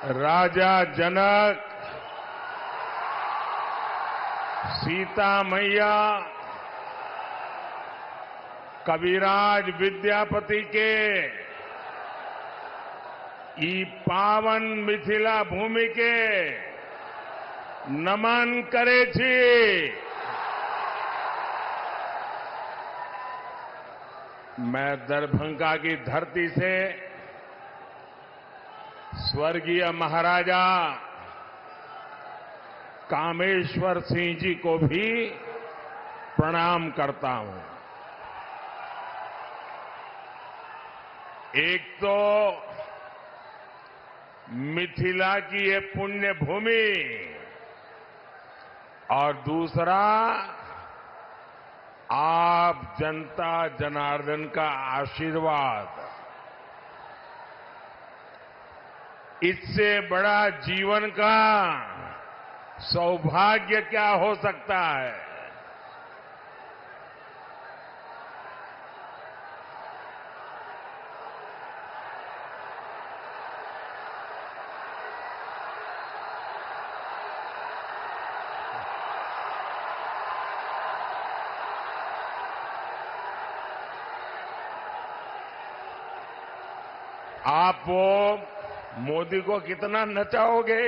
राजा जनक, सीता मैया, कविराज विद्यापति के ई पावन मिथिला भूमि के नमन करे छी। मैं दरभंगा की धरती से स्वर्गीय महाराजा कामेश्वर सिंह जी को भी प्रणाम करता हूं। एक तो मिथिला की ये पुण्य भूमि और दूसरा आप जनता जनार्दन का आशीर्वाद। इससे बड़ा जीवन का सौभाग्य क्या हो सकता है। आप वो मोदी को कितना नचाओगे?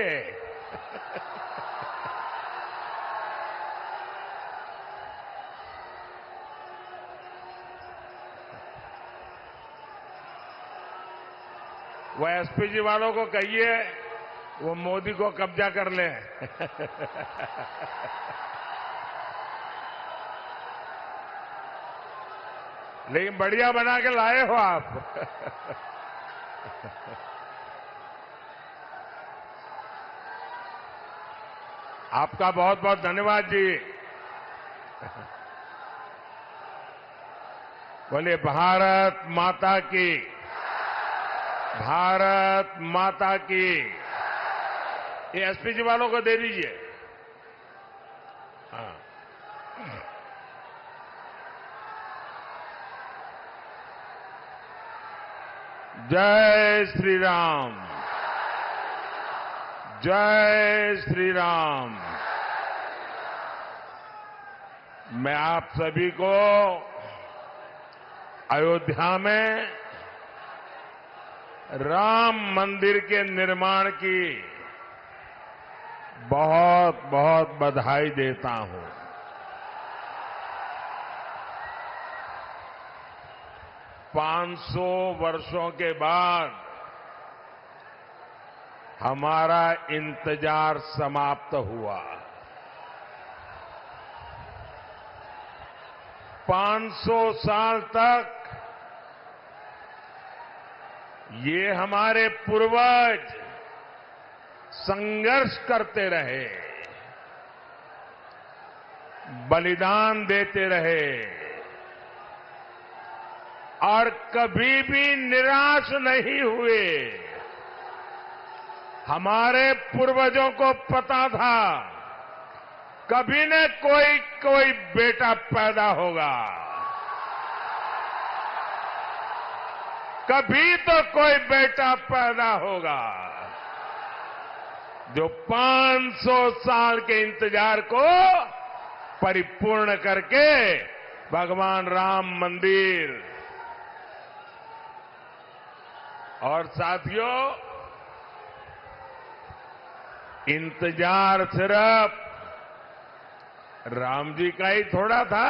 वो एसपीजी वालों को कहिए वो मोदी को कब्जा कर ले। लेकिन बढ़िया बना के लाए हो आप। आपका बहुत बहुत धन्यवाद जी। बोलिए भारत माता की, भारत माता की। ये एसपीजी वालों को दे दीजिए। हाँ। जय श्री राम, जय श्री राम। मैं आप सभी को अयोध्या में राम मंदिर के निर्माण की बहुत बहुत बधाई देता हूं। पांच सौ वर्षों के बाद हमारा इंतजार समाप्त हुआ। 500 साल तक ये हमारे पूर्वज संघर्ष करते रहे, बलिदान देते रहे और कभी भी निराश नहीं हुए। हमारे पूर्वजों को पता था कभी न कोई बेटा पैदा होगा, कभी तो कोई बेटा पैदा होगा जो 500 साल के इंतजार को परिपूर्ण करके भगवान राम मंदिर। और साथियों, इंतजार सिर्फ राम जी का ही थोड़ा था,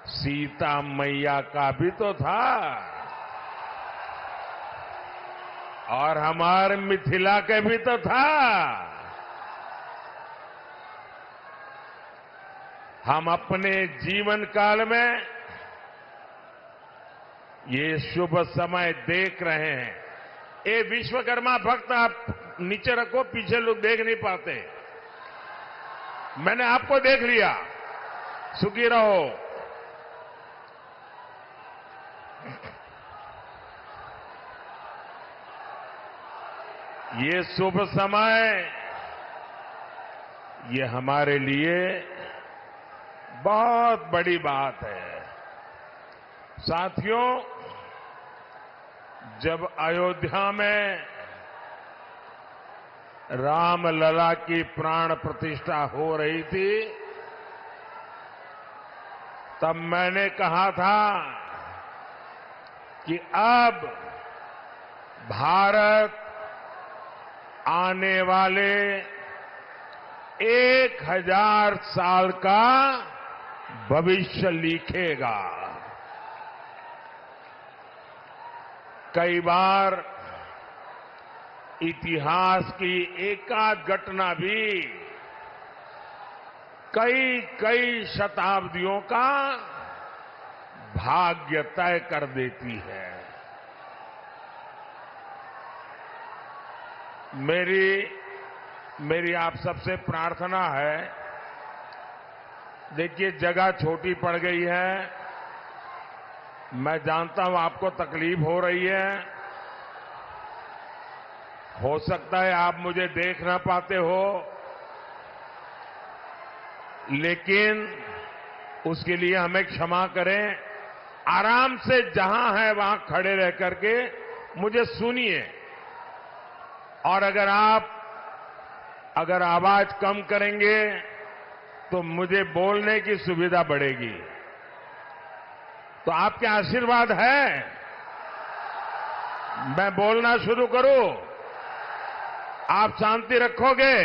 सीता मैया का भी तो था और हमारे मिथिला के भी तो था। हम अपने जीवन काल में ये शुभ समय देख रहे हैं। ये विश्वकर्मा भक्त आप नीचे रखो, पीछे लोग देख नहीं पाते। मैंने आपको देख लिया, सुखी रहो। ये शुभ समय, ये हमारे लिए बहुत बड़ी बात है। साथियों, जब अयोध्या में रामलला की प्राण प्रतिष्ठा हो रही थी, तब मैंने कहा था कि अब भारत आने वाले 1000 साल का भविष्य लिखेगा। कई बार इतिहास की एकाध घटना भी कई कई शताब्दियों का भाग्य तय कर देती है। मेरी आप सबसे प्रार्थना है, देखिए जगह छोटी पड़ गई है, मैं जानता हूं आपको तकलीफ हो रही है, हो सकता है आप मुझे देख ना पाते हो, लेकिन उसके लिए हमें क्षमा करें। आराम से जहां है वहां खड़े रह करके मुझे सुनिए, और अगर आवाज कम करेंगे तो मुझे बोलने की सुविधा बढ़ेगी। तो आपके आशीर्वाद है मैं बोलना शुरू करूं? आप शांति रखोगे?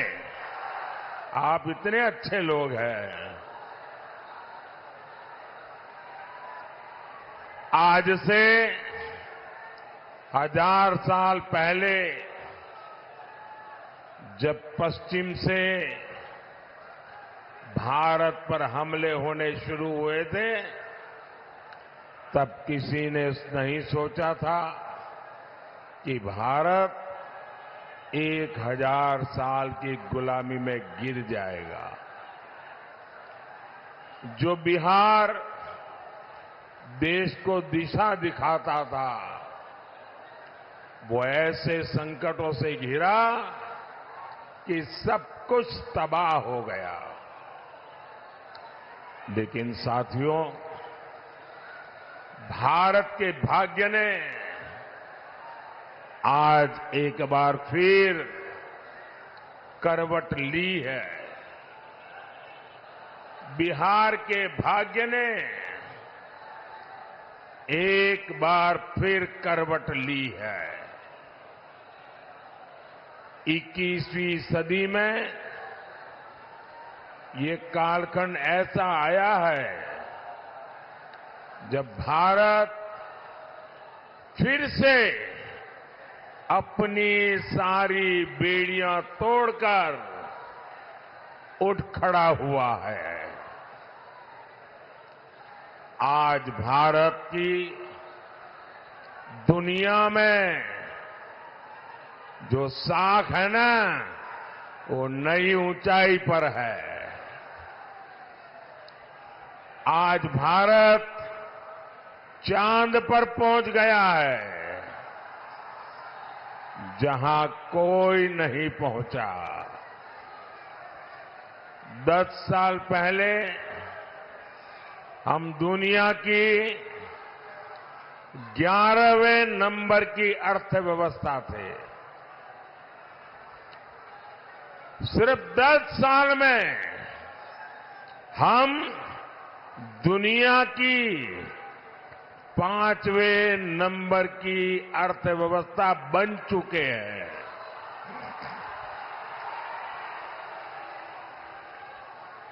आप इतने अच्छे लोग हैं। आज से 1000 साल पहले जब पश्चिम से भारत पर हमले होने शुरू हुए थे, तब किसी ने नहीं सोचा था कि भारत 1000 साल की गुलामी में गिर जाएगा। जो बिहार देश को दिशा दिखाता था, वो ऐसे संकटों से घिरा कि सब कुछ तबाह हो गया। लेकिन साथियों, भारत के भाग्य ने आज एक बार फिर करवट ली है। बिहार के भाग्य ने एक बार फिर करवट ली है। 21वीं सदी में ये कालखंड ऐसा आया है जब भारत फिर से अपनी सारी बेड़ियां तोड़कर उठ खड़ा हुआ है। आज भारत की दुनिया में जो साख है ना, वो नई ऊंचाई पर है। आज भारत चांद पर पहुंच गया है, जहां कोई नहीं पहुंचा। 10 साल पहले हम दुनिया की 11वें नंबर की अर्थव्यवस्था थे। सिर्फ 10 साल में हम दुनिया की 5वें नंबर की अर्थव्यवस्था बन चुके हैं।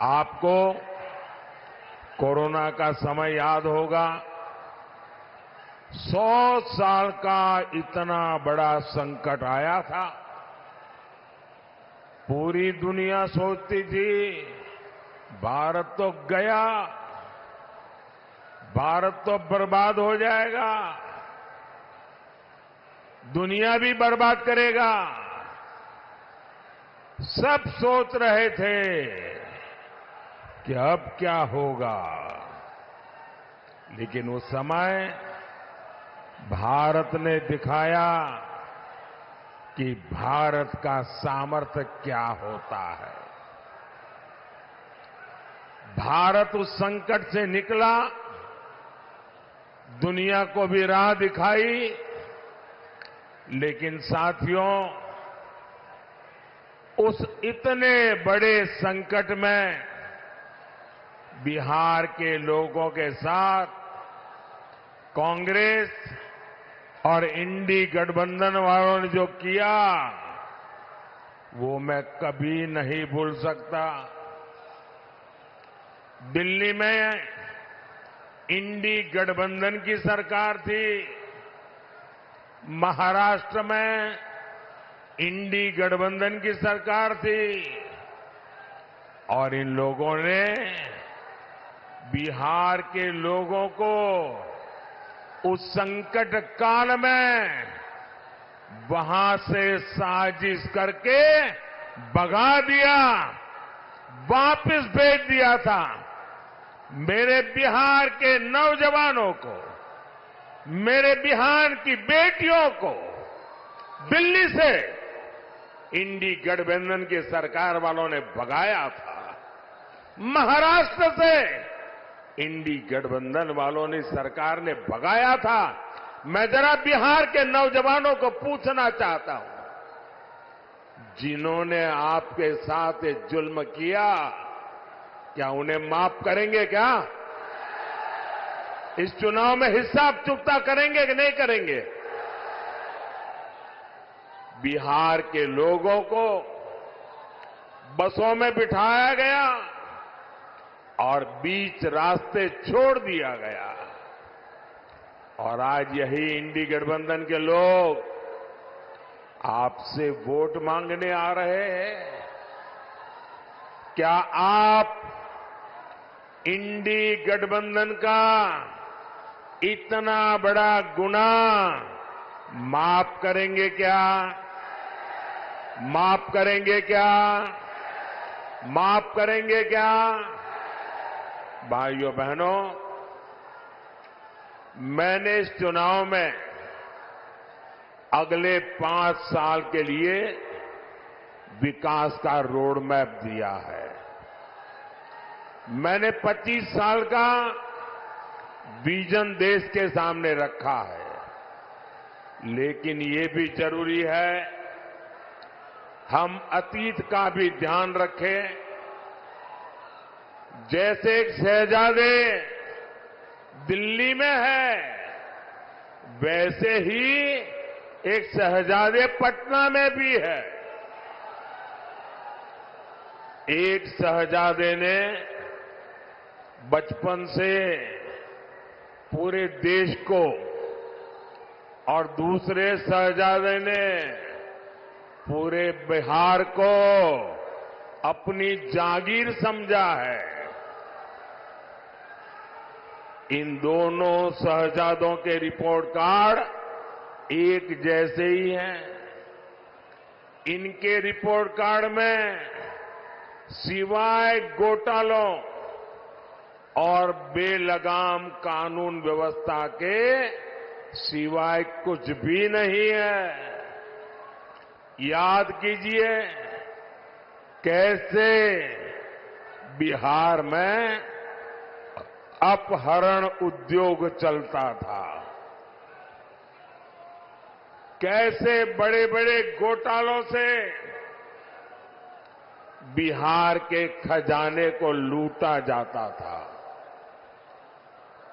आपको कोरोना का समय याद होगा। 100 साल का इतना बड़ा संकट आया था। पूरी दुनिया सोचती थी भारत तो गया, भारत तो बर्बाद हो जाएगा, दुनिया भी बर्बाद करेगा। सब सोच रहे थे कि अब क्या होगा, लेकिन उस समय भारत ने दिखाया कि भारत का सामर्थ्य क्या होता है। भारत उस संकट से निकला, दुनिया को भी राह दिखाई, लेकिन साथियों, उस इतने बड़े संकट में बिहार के लोगों के साथ कांग्रेस और इंडी गठबंधन वालों ने जो किया वो मैं कभी नहीं भूल सकता। दिल्ली में इंडी गठबंधन की सरकार थी, महाराष्ट्र में इंडी गठबंधन की सरकार थी और इन लोगों ने बिहार के लोगों को उस संकट काल में वहां से साजिश करके भगा दिया, वापस भेज दिया था। मेरे बिहार के नौजवानों को, मेरे बिहार की बेटियों को दिल्ली से इंडी गठबंधन की सरकार वालों ने भगाया था। महाराष्ट्र से इंडी गठबंधन वालों ने सरकार ने भगाया था। मैं जरा बिहार के नौजवानों को पूछना चाहता हूं, जिन्होंने आपके साथ ये जुल्म किया, क्या उन्हें माफ करेंगे? क्या इस चुनाव में हिसाब चुकता करेंगे कि नहीं करेंगे? बिहार के लोगों को बसों में बिठाया गया और बीच रास्ते छोड़ दिया गया और आज यही इंडी गठबंधन के लोग आपसे वोट मांगने आ रहे हैं। क्या आप इंडी गठबंधन का इतना बड़ा गुनाह माफ करेंगे क्या? माफ करेंगे क्या? माफ करेंगे क्या? भाइयों बहनों, मैंने इस चुनाव में अगले 5 साल के लिए विकास का रोड मैप दिया है। मैंने 25 साल का विजन देश के सामने रखा है, लेकिन ये भी जरूरी है हम अतीत का भी ध्यान रखें। जैसे एक शहजादे दिल्ली में है, वैसे ही एक शहजादे पटना में भी है। एक शहजादे ने बचपन से पूरे देश को और दूसरे शहजादे ने पूरे बिहार को अपनी जागीर समझा है। इन दोनों शहजादों के रिपोर्ट कार्ड एक जैसे ही हैं। इनके रिपोर्ट कार्ड में सिवाय घोटालों और बेलगाम कानून व्यवस्था के सिवाय कुछ भी नहीं है। याद कीजिए कैसे बिहार में अपहरण उद्योग चलता था, कैसे बड़े बड़े घोटालों से बिहार के खजाने को लूटा जाता था,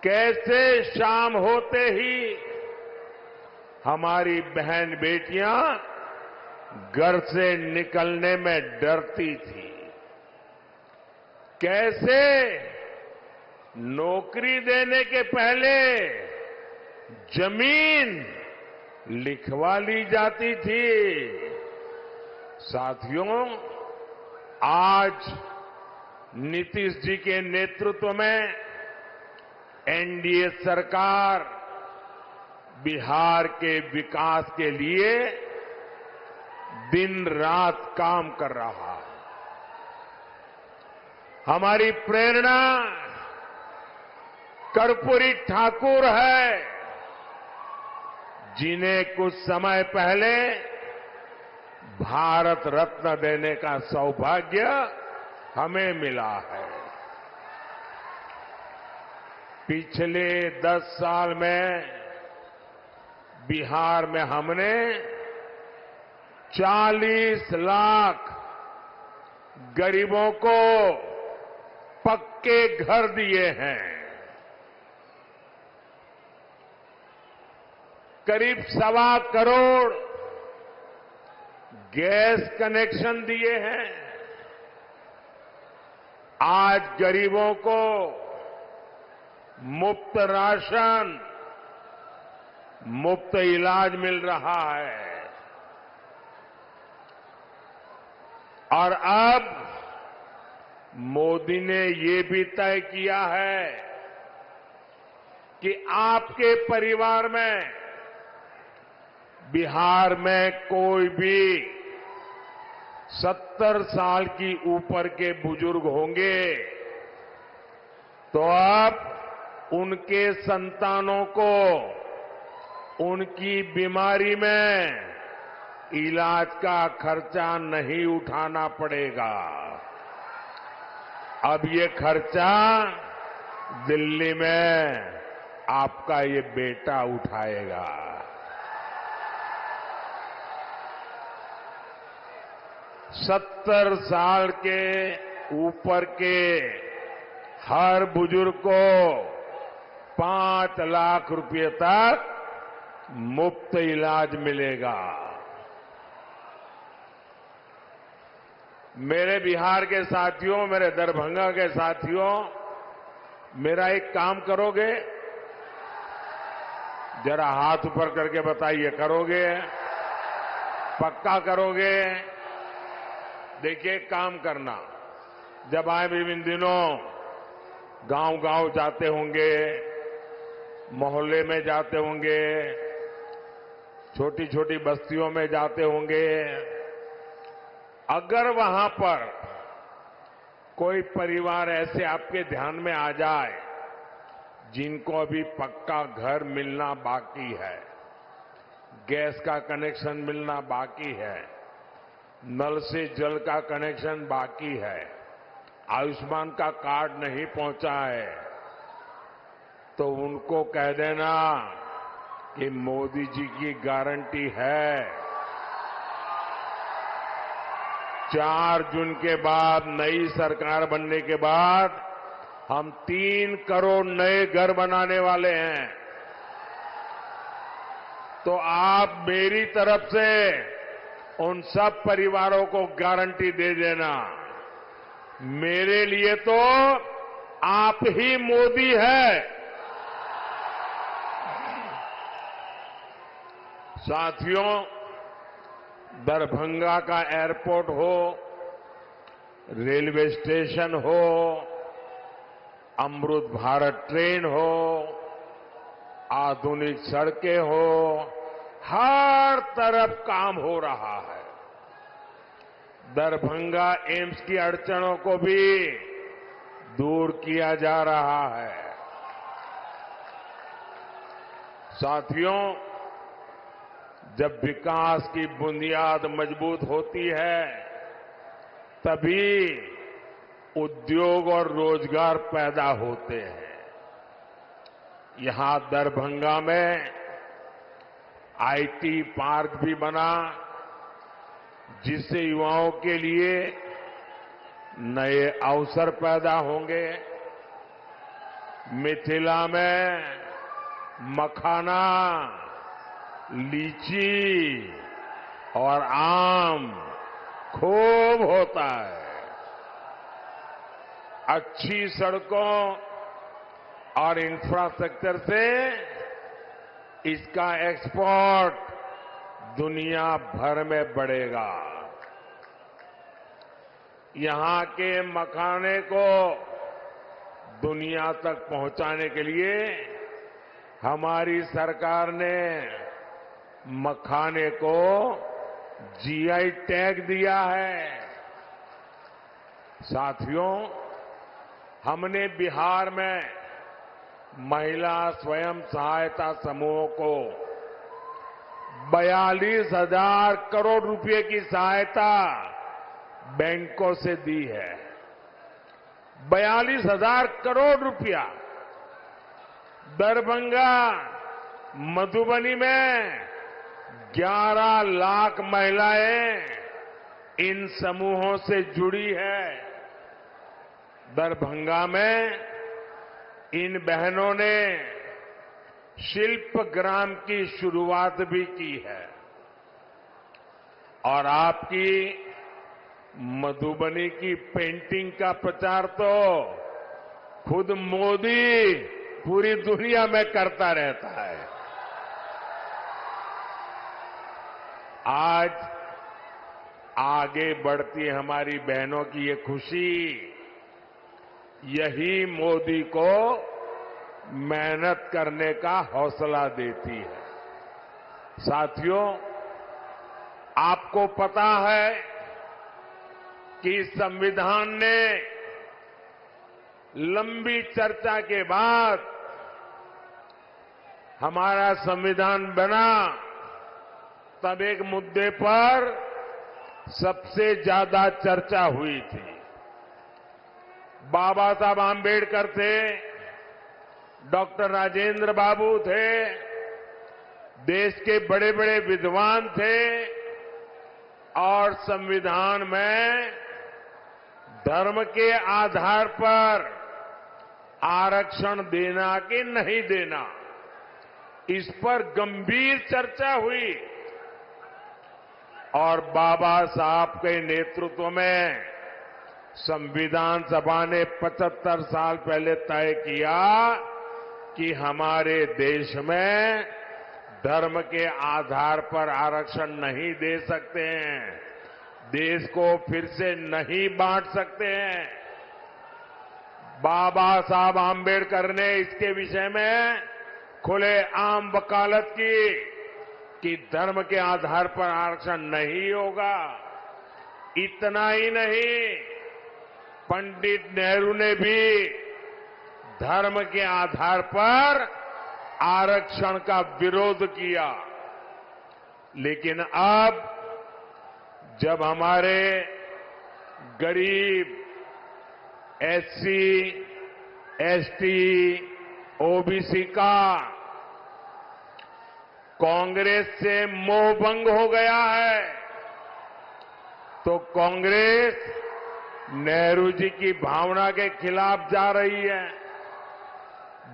कैसे शाम होते ही हमारी बहन बेटियां घर से निकलने में डरती थी, कैसे नौकरी देने के पहले जमीन लिखवा ली जाती थी। साथियों, आज नीतीश जी के नेतृत्व में एनडीए सरकार बिहार के विकास के लिए दिन रात काम कर रहा है। हमारी प्रेरणा कर्पूरी ठाकुर है, जिन्हें कुछ समय पहले भारत रत्न देने का सौभाग्य हमें मिला है। पिछले 10 साल में बिहार में हमने 40 लाख गरीबों को पक्के घर दिए हैं, करीब 1.25 करोड़ गैस कनेक्शन दिए हैं। आज गरीबों को मुफ्त राशन, मुफ्त इलाज मिल रहा है। और अब मोदी ने ये भी तय किया है कि आपके परिवार में, बिहार में कोई भी 70 साल की ऊपर के बुजुर्ग होंगे तो अब उनके संतानों को उनकी बीमारी में इलाज का खर्चा नहीं उठाना पड़ेगा। अब ये खर्चा दिल्ली में आपका ये बेटा उठाएगा। 70 साल के ऊपर के हर बुजुर्ग को 5 लाख रुपए तक मुफ्त इलाज मिलेगा। मेरे बिहार के साथियों, मेरे दरभंगा के साथियों, मेरा एक काम करोगे? जरा हाथ ऊपर करके बताइए, करोगे? पक्का करोगे? देखिए, काम करना। जब आए भी इन दिनों गांव-गांव जाते होंगे, मोहल्ले में जाते होंगे, छोटी छोटी बस्तियों में जाते होंगे, अगर वहां पर कोई परिवार ऐसे आपके ध्यान में आ जाए जिनको अभी पक्का घर मिलना बाकी है, गैस का कनेक्शन मिलना बाकी है, नल से जल का कनेक्शन बाकी है, आयुष्मान का कार्ड नहीं पहुंचा है, तो उनको कह देना कि मोदी जी की गारंटी है 4 जून के बाद, नई सरकार बनने के बाद हम 3 करोड़ नए घर बनाने वाले हैं। तो आप मेरी तरफ से उन सब परिवारों को गारंटी दे देना, मेरे लिए तो आप ही मोदी है। साथियों, दरभंगा का एयरपोर्ट हो, रेलवे स्टेशन हो, अमृत भारत ट्रेन हो, आधुनिक सड़कें हो, हर तरफ काम हो रहा है। दरभंगा एम्स की अड़चनों को भी दूर किया जा रहा है। साथियों, जब विकास की बुनियाद मजबूत होती है तभी उद्योग और रोजगार पैदा होते हैं। यहां दरभंगा में आईटी पार्क भी बना, जिससे युवाओं के लिए नए अवसर पैदा होंगे। मिथिला में मखाना, लीची और आम खूब होता है। अच्छी सड़कों और इंफ्रास्ट्रक्चर से इसका एक्सपोर्ट दुनिया भर में बढ़ेगा। यहां के मखाने को दुनिया तक पहुंचाने के लिए हमारी सरकार ने मखाने को जीआई टैग दिया है। साथियों, हमने बिहार में महिला स्वयं सहायता समूहों को 42,000 करोड़ रुपए की सहायता बैंकों से दी है। 42,000 करोड़ रुपया। दरभंगा, मधुबनी में 11 लाख महिलाएं इन समूहों से जुड़ी है। दरभंगा में इन बहनों ने शिल्प ग्राम की शुरुआत भी की है और आपकी मधुबनी की पेंटिंग का प्रचार तो खुद मोदी पूरी दुनिया में करता रहता है। आज आगे बढ़ती हमारी बहनों की ये खुशी यही मोदी को मेहनत करने का हौसला देती है। साथियों, आपको पता है कि संविधान ने लंबी चर्चा के बाद हमारा संविधान बना, तब एक मुद्दे पर सबसे ज्यादा चर्चा हुई थी। बाबा साहब आम्बेडकर थे, डॉक्टर राजेंद्र बाबू थे, देश के बड़े बड़े विद्वान थे और संविधान में धर्म के आधार पर आरक्षण देना कि नहीं देना, इस पर गंभीर चर्चा हुई और बाबा साहब के नेतृत्व में संविधान सभा ने 75 साल पहले तय किया कि हमारे देश में धर्म के आधार पर आरक्षण नहीं दे सकते हैं, देश को फिर से नहीं बांट सकते हैं। बाबा साहब आम्बेडकर ने इसके विषय में खुलेआम वकालत की कि धर्म के आधार पर आरक्षण नहीं होगा। इतना ही नहीं, पंडित नेहरू ने भी धर्म के आधार पर आरक्षण का विरोध किया। लेकिन अब जब हमारे गरीब एससी, एसटी, ओबीसी का कांग्रेस से मोहभंग हो गया है, तो कांग्रेस नेहरू जी की भावना के खिलाफ जा रही है,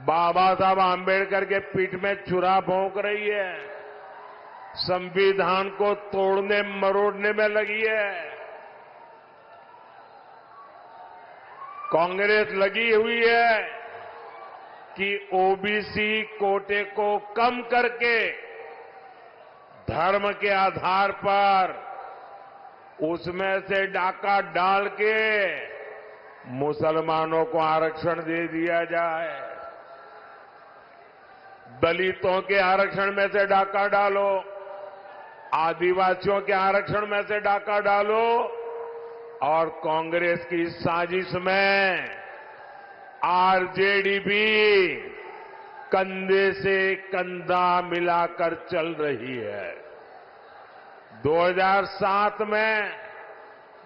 बाबा साहब आम्बेडकर के पीठ में छुरा भोंक रही है, संविधान को तोड़ने मरोड़ने में लगी है। कांग्रेस लगी हुई है कि ओबीसी कोटे को कम करके धर्म के आधार पर उसमें से डाका डाल के मुसलमानों को आरक्षण दे दिया जाए। दलितों के आरक्षण में से डाका डालो, आदिवासियों के आरक्षण में से डाका डालो और कांग्रेस की साजिश में आरजेडी भी कंधे से कंधा मिलाकर चल रही है। 2007 में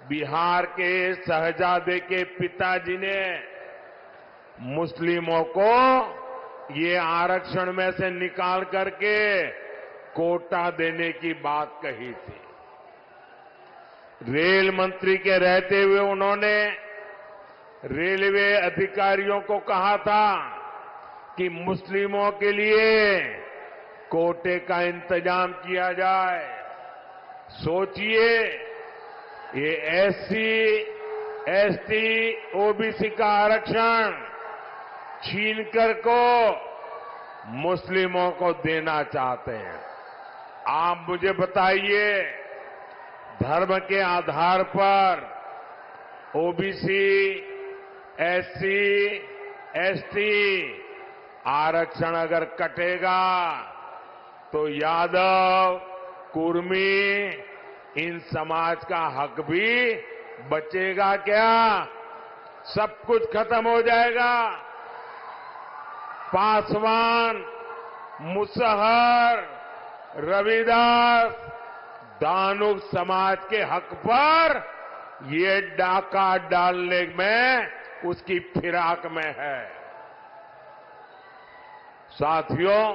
बिहार के शहजादे के पिताजी ने मुस्लिमों को ये आरक्षण में से निकाल करके कोटा देने की बात कही थी। रेल मंत्री के रहते हुए उन्होंने रेलवे अधिकारियों को कहा था कि मुस्लिमों के लिए कोटे का इंतजाम किया जाए। सोचिए, ये एससी, एसटी, ओबीसी का आरक्षण छीनकर को मुस्लिमों को देना चाहते हैं। आप मुझे बताइए, धर्म के आधार पर ओबीसी, एससी, एसटी आरक्षण अगर कटेगा तो यादव, कुर्मी, इन समाज का हक भी बचेगा क्या? सब कुछ खत्म हो जाएगा। पासवान, मुसहर, रविदास, दानुक समाज के हक पर ये डाका डालने में उसकी फिराक में है। साथियों,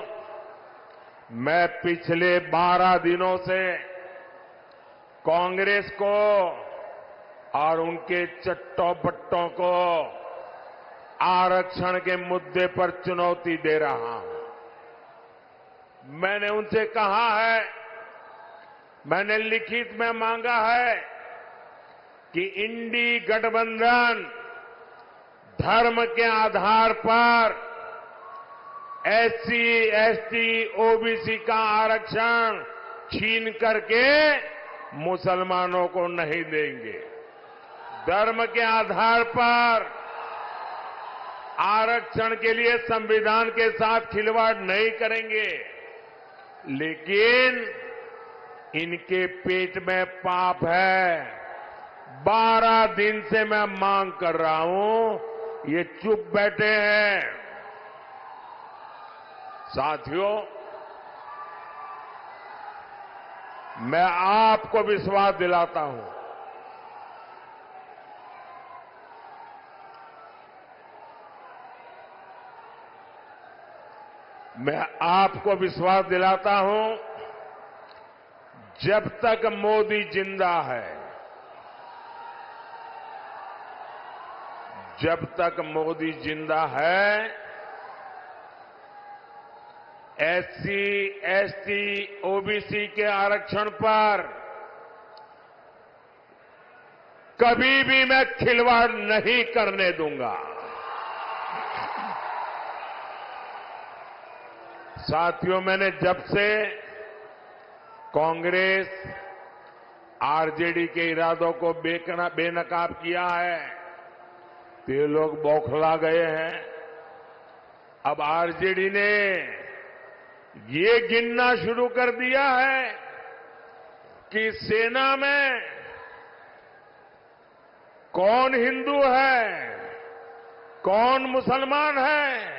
मैं पिछले 12 दिनों से कांग्रेस को और उनके चट्टोपट्टों को आरक्षण के मुद्दे पर चुनौती दे रहा हूं। मैंने उनसे कहा है, मैंने लिखित में मांगा है कि इंडी गठबंधन धर्म के आधार पर एससी, एसटी, ओबीसी का आरक्षण छीन करके मुसलमानों को नहीं देंगे। धर्म के आधार पर आरक्षण के लिए संविधान के साथ खिलवाड़ नहीं करेंगे, लेकिन इनके पेट में पाप है। 12 दिन से मैं मांग कर रहा हूं, ये चुप बैठे हैं। साथियों, मैं आपको विश्वास दिलाता हूं, मैं आपको विश्वास दिलाता हूं, जब तक मोदी जिंदा है, जब तक मोदी जिंदा है, एससी, एसटी, ओबीसी के आरक्षण पर कभी भी मैं खिलवाड़ नहीं करने दूंगा। साथियों, मैंने जब से कांग्रेस, आरजेडी के इरादों को बेनकाब किया है, तो ये लोग बौखला गए हैं। अब आरजेडी ने ये गिनना शुरू कर दिया है कि सेना में कौन हिंदू है, कौन मुसलमान है।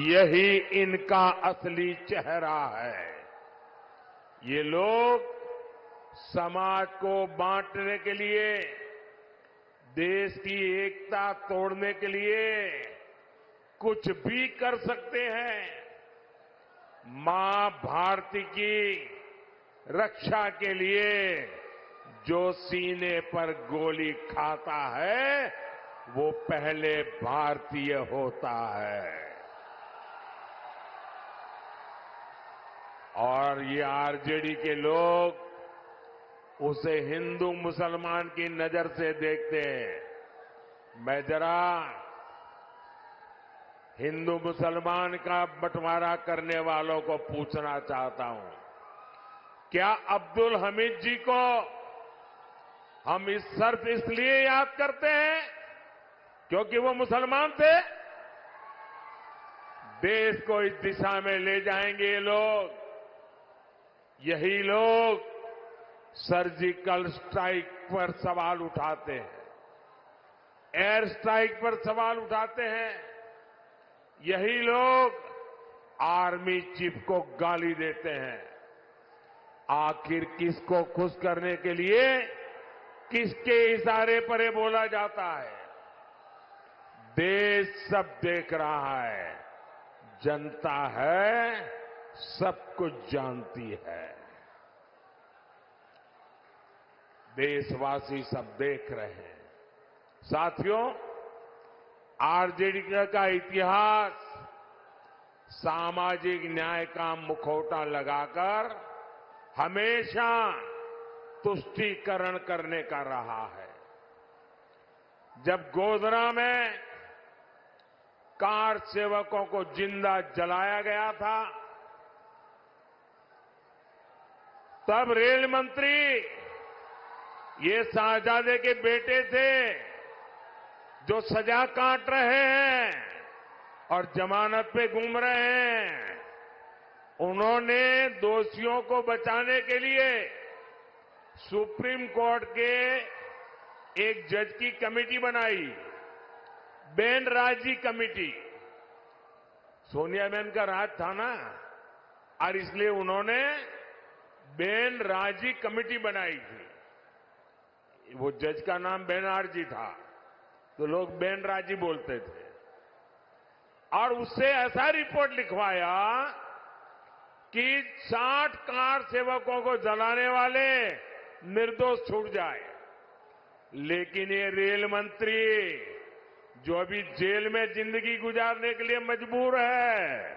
यही इनका असली चेहरा है। ये लोग समाज को बांटने के लिए, देश की एकता तोड़ने के लिए कुछ भी कर सकते हैं। मां भारती की रक्षा के लिए जो सीने पर गोली खाता है, वो पहले भारतीय होता है। और ये आरजेडी के लोग उसे हिंदू मुसलमान की नजर से देखते हैं। मैं जरा हिंदू मुसलमान का बंटवारा करने वालों को पूछना चाहता हूं, क्या अब्दुल हमीद जी को हम इस शर्त इसलिए याद करते हैं क्योंकि वो मुसलमान थे? देश को इस दिशा में ले जाएंगे ये लोग। यही लोग सर्जिकल स्ट्राइक पर सवाल उठाते हैं, एयर स्ट्राइक पर सवाल उठाते हैं। यही लोग आर्मी चीफ को गाली देते हैं। आखिर किसको खुश करने के लिए, किसके इशारे पर ये बोला जाता है? देश सब देख रहा है, जनता है, सब कुछ जानती है। देशवासी सब देख रहे हैं। साथियों, आरजेडी का इतिहास सामाजिक न्याय का मुखौटा लगाकर हमेशा तुष्टीकरण करने का रहा है। जब गोधरा में कार सेवकों को जिंदा जलाया गया था, तब रेल मंत्री ये शाहजादे के बेटे थे जो सजा काट रहे हैं और जमानत पे घूम रहे हैं। उन्होंने दोषियों को बचाने के लिए सुप्रीम कोर्ट के एक जज की कमेटी बनाई, बेनराजी कमेटी। सोनिया बहन का राज था ना, और इसलिए उन्होंने बेनराजी कमेटी बनाई थी। वो जज का नाम बेनर्जी था, तो लोग बेनराजी बोलते थे। और उससे ऐसा रिपोर्ट लिखवाया कि 60 कार सेवकों को जलाने वाले निर्दोष छूट जाए। लेकिन ये रेल मंत्री जो अभी जेल में जिंदगी गुजारने के लिए मजबूर है,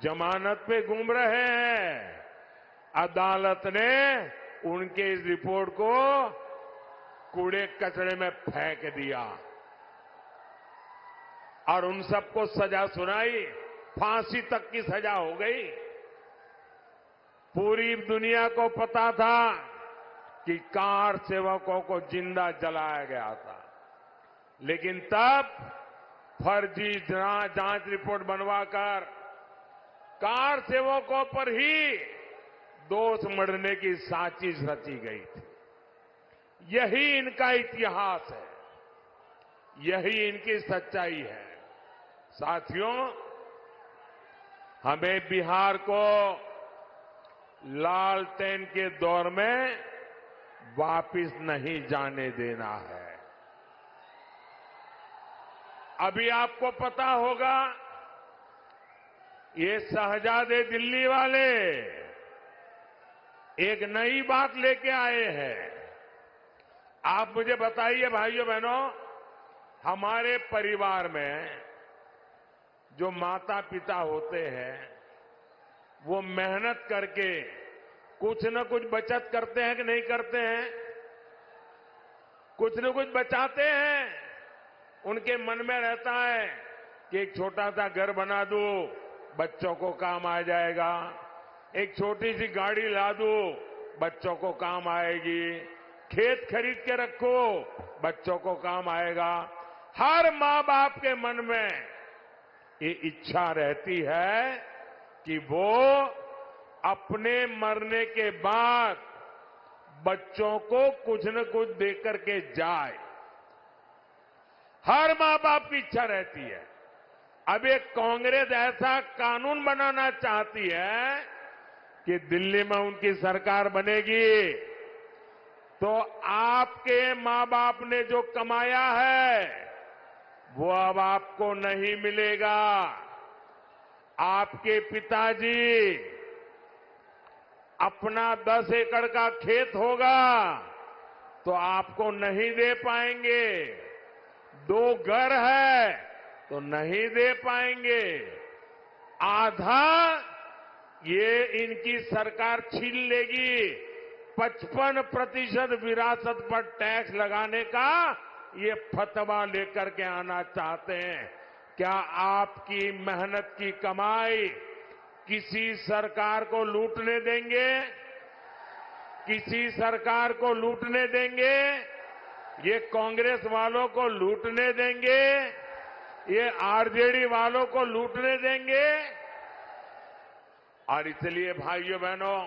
जमानत पे घूम रहे हैं, अदालत ने उनके इस रिपोर्ट को कूड़े कचरे में फेंक दिया और उन सबको सजा सुनाई, फांसी तक की सजा हो गई। पूरी दुनिया को पता था कि कार सेवकों को जिंदा जलाया गया था, लेकिन तब फर्जी जांच रिपोर्ट बनवाकर कार सेवकों पर ही दोष मढ़ने की साजिश रची गई थी। यही इनका इतिहास है, यही इनकी सच्चाई है। साथियों, हमें बिहार को लालटेन के दौर में वापिस नहीं जाने देना है। अभी आपको पता होगा, ये शहजादे दिल्ली वाले एक नई बात लेके आए हैं। आप मुझे बताइए भाइयों बहनों, हमारे परिवार में जो माता पिता होते हैं वो मेहनत करके कुछ न कुछ बचत करते हैं कि नहीं करते हैं? कुछ न कुछ बचाते हैं। उनके मन में रहता है कि एक छोटा सा घर बना दूं, बच्चों को काम आ जाएगा। एक छोटी सी गाड़ी ला दूं, बच्चों को काम आएगी। खेत खरीद के रखो, बच्चों को काम आएगा। हर मां बाप के मन में ये इच्छा रहती है कि वो अपने मरने के बाद बच्चों को कुछ न कुछ देकर के जाए। हर मां बाप की इच्छा रहती है। अब एक कांग्रेस ऐसा कानून बनाना चाहती है कि दिल्ली में उनकी सरकार बनेगी तो आपके मां बाप ने जो कमाया है वो अब आपको नहीं मिलेगा। आपके पिताजी अपना 10 एकड़ का खेत होगा तो आपको नहीं दे पाएंगे। 2 घर है तो नहीं दे पाएंगे। आधा ये इनकी सरकार छीन लेगी। 55% विरासत पर टैक्स लगाने का ये फतवा लेकर के आना चाहते हैं। क्या आपकी मेहनत की कमाई किसी सरकार को लूटने देंगे? किसी सरकार को लूटने देंगे? ये कांग्रेस वालों को लूटने देंगे? ये आरजेडी वालों को लूटने देंगे? और इसलिए भाइयों बहनों,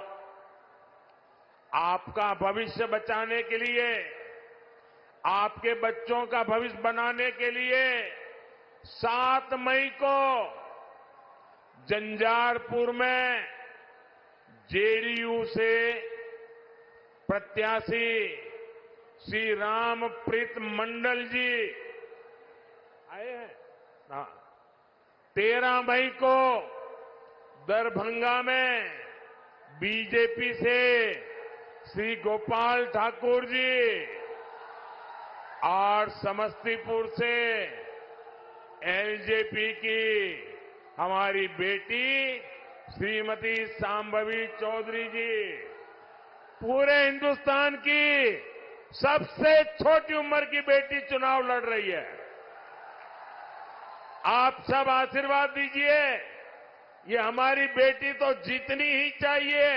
आपका भविष्य बचाने के लिए, आपके बच्चों का भविष्य बनाने के लिए 7 मई को जंजारपुर में जेडीयू से प्रत्याशी श्री रामप्रीत मंडल जी आए हैं। 13 मई को दरभंगा में बीजेपी से श्री गोपाल ठाकुर जी और समस्तीपुर से एलजेपी की हमारी बेटी श्रीमती सांभवी चौधरी जी, पूरे हिंदुस्तान की सबसे छोटी उम्र की बेटी चुनाव लड़ रही है। आप सब आशीर्वाद दीजिए। ये हमारी बेटी तो जीतनी ही चाहिए।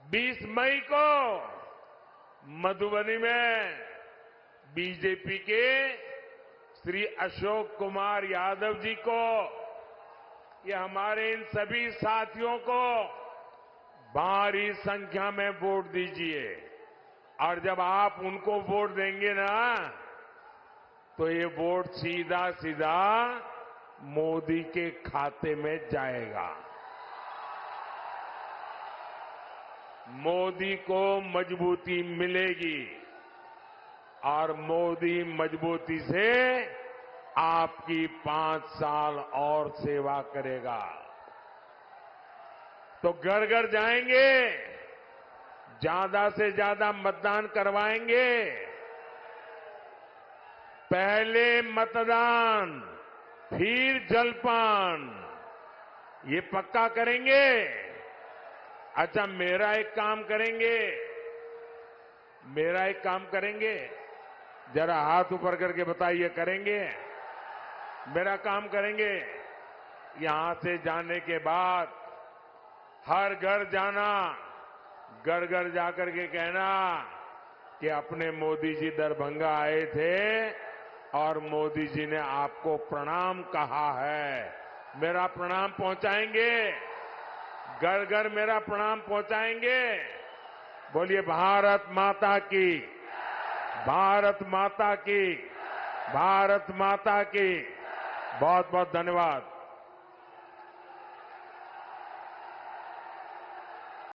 20 मई को मधुबनी में बीजेपी के श्री अशोक कुमार यादव जी को, ये हमारे इन सभी साथियों को भारी संख्या में वोट दीजिए। और जब आप उनको वोट देंगे ना, तो ये वोट सीधा सीधा मोदी के खाते में जाएगा। मोदी को मजबूती मिलेगी और मोदी मजबूती से आपकी 5 साल और सेवा करेगा। तो घर घर जाएंगे, ज्यादा से ज्यादा मतदान करवाएंगे। पहले मतदान, फिर जलपान, ये पक्का करेंगे। अच्छा, मेरा एक काम करेंगे, जरा हाथ ऊपर करके बताइए, करेंगे? मेरा काम करेंगे। यहां से जाने के बाद हर घर जाना, घर घर जाकर के कहना कि अपने मोदी जी दरभंगा आए थे और मोदी जी ने आपको प्रणाम कहा है। मेरा प्रणाम पहुंचाएंगे, घर घर मेरा प्रणाम पहुंचाएंगे। बोलिए भारत माता की, भारत माता की, भारत माता की। बहुत बहुत धन्यवाद।